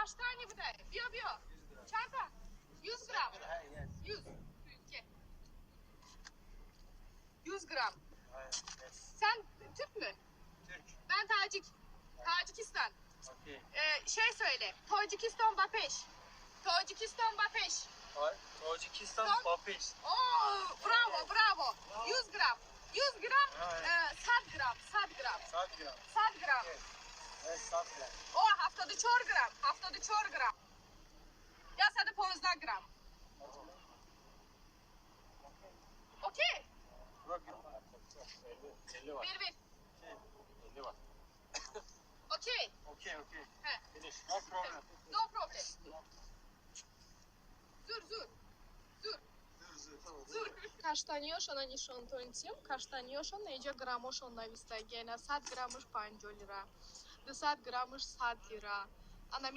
kaç tane bu da? Bio. Çanta. 100 gram. 100. 100 gram. Sen Türk mü? Türk. Ben Tacik. Tacikistan. Okey. Şey söyle. Tacikistan Bapeş. Tacikistan Bapeş. Tacikistan Son- Bapeş. Oo, bravo. 100 gram. 100 gram. Evet. 100 gram. 100 gram. 7 gram. 100 gram. Evet, 7 gram. O haftada 4 gram. Haftada 4 gram. Ya sada 15 gram. Okey. Bırak. 50 var. Ver. 50 var. Okey. Okey. He. Finish. No problem. No problem. Zur. Каштаниёш она не шонтонтим, каштаниёш она иже граммош он навистагена, 100 граммош 5 лира, 200 граммош 100 лира. Она